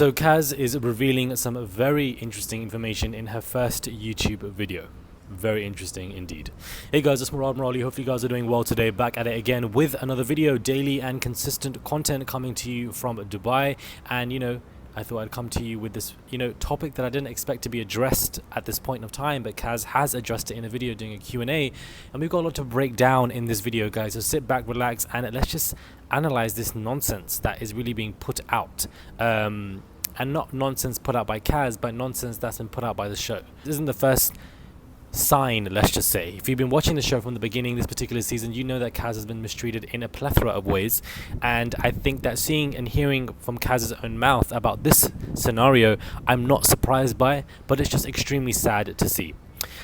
So Kaz is revealing some very interesting information in her first YouTube video. Very interesting indeed. Hey guys, it's Murad Murali. Hopefully you guys are doing well today. Back at it again with another video. Daily and consistent content coming to you from Dubai. And I thought I'd come to you with this, topic that I didn't expect to be addressed at this point of time, but Kaz has addressed it in a video doing a Q&A, and we've got a lot to break down in this video, guys. So sit back, relax, and let's just analyze this nonsense that is really being put out. And not nonsense put out by Kaz, but nonsense that's been put out by the show. This isn't the first sign, let's just say. If you've been watching the show from the beginning this particular season, you know that Kaz has been mistreated in a plethora of ways, and I think that seeing and hearing from Kaz's own mouth about this scenario, I'm not surprised by, but it's just extremely sad to see.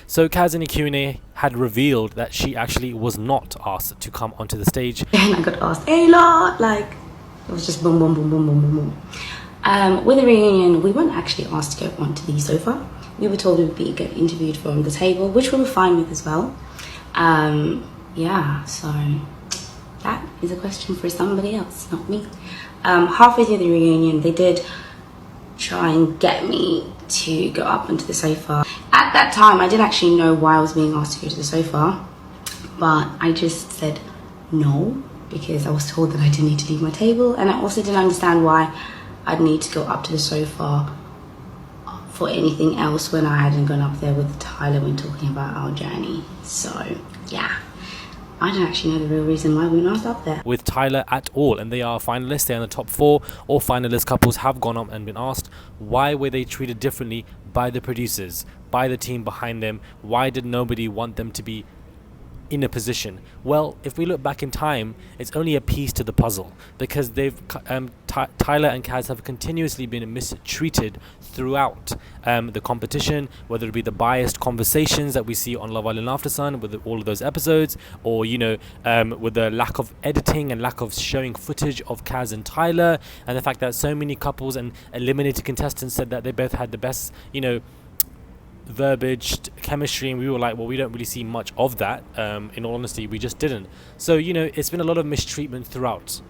So Kaz in a Q&A had revealed that she actually was not asked to come onto the stage. And I got asked a lot, like it was just boom, boom, boom, boom, boom, boom, boom. With the reunion, we weren't actually asked to go onto the sofa. We were told we would get interviewed from the table, which we were fine with as well. Yeah, so that is a question for somebody else, not me. Halfway through the reunion, they did try and get me to go up onto the sofa. At that time, I didn't actually know why I was being asked to go to the sofa, but I just said no, because I was told that I didn't need to leave my table, and I also didn't understand why I'd need to go up to the sofa for anything else when I hadn't gone up there with Tyler when talking about our journey. So yeah, I don't actually know the real reason why we were not up there with Tyler at all, and they are finalists. They're in the top 4. All finalist couples have gone up and been asked why were they treated differently by the producers, by the team behind them. Why did nobody want them to be in a position? Well, if we look back in time, it's only a piece to the puzzle, because they've Tyler and Kaz have continuously been mistreated throughout the competition, whether it be the biased conversations that we see on Love Island After Sun with all of those episodes, or with the lack of editing and lack of showing footage of Kaz and Tyler, and the fact that so many couples and eliminated contestants said that they both had the best verbiage, chemistry, and we were like, well, we don't really see much of that. In all honesty, we just didn't. So it's been a lot of mistreatment throughout,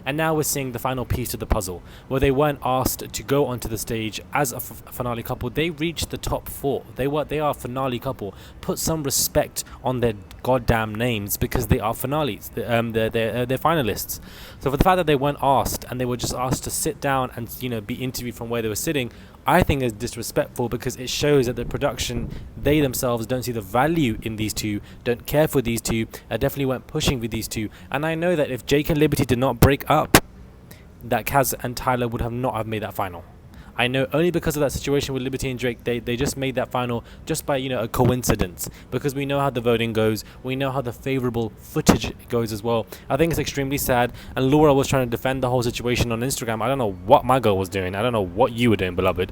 and now we're seeing the final piece to the puzzle, where they weren't asked to go onto the stage as a finale couple. They reached the top 4. They are a finale couple. Put some respect on their goddamn names, because they are finales. They're finalists. So for the fact that they weren't asked, and they were just asked to sit down and be interviewed from where they were sitting, I think is disrespectful, because it shows that the production, they themselves don't see the value in these two, don't care for these two, definitely weren't pushing with these two. And I know that if Jake and Liberty did not break up, that Kaz and Tyler would not have made that final. I know only because of that situation with Liberty and Drake, they just made that final just by a coincidence, because we know how the voting goes, we know how the favorable footage goes as well. I think it's extremely sad, and Laura was trying to defend the whole situation on Instagram. I don't know what my girl was doing. I don't know what you were doing, beloved.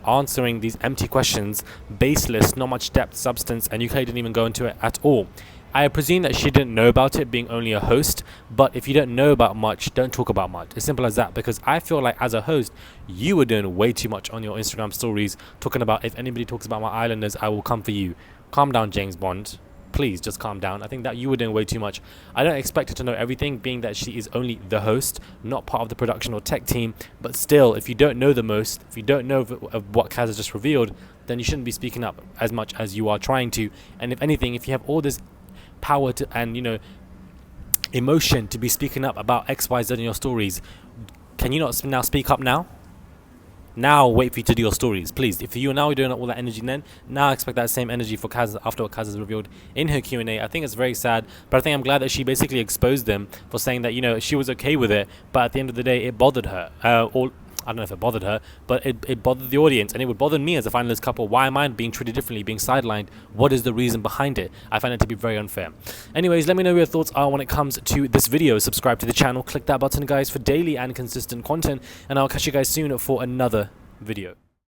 Answering these empty questions, baseless, not much depth, substance, and you didn't even go into it at all. I presume that she didn't know about it, being only a host, but if you don't know about much, don't talk about much. It's simple as that, because I feel like as a host, you were doing way too much on your Instagram stories, talking about, if anybody talks about my islanders, I will come for you. Calm down, James Bond. Please, just calm down. I think that you were doing way too much. I don't expect her to know everything, being that she is only the host, not part of the production or tech team, but still, if you don't know the most, if you don't know of what Kaz has just revealed, then you shouldn't be speaking up as much as you are trying to. And if anything, if you have all this power to and emotion to be speaking up about XYZ in your stories, can you not now speak up now? Wait for you to do your stories, please. If you are now doing all that energy, then now expect that same energy for Kaz after what Kaz has revealed in her Q&A. I think it's very sad, but I think I'm glad that she basically exposed them for saying that she was okay with it, but at the end of the day it bothered her. I don't know if it bothered her, but it bothered the audience, and it would bother me as a finalist couple. Why am I being treated differently, being sidelined? What is the reason behind it? I find it to be very unfair. Anyways, let me know what your thoughts are when it comes to this video. Subscribe to the channel, click that button, guys, for daily and consistent content, and I'll catch you guys soon for another video.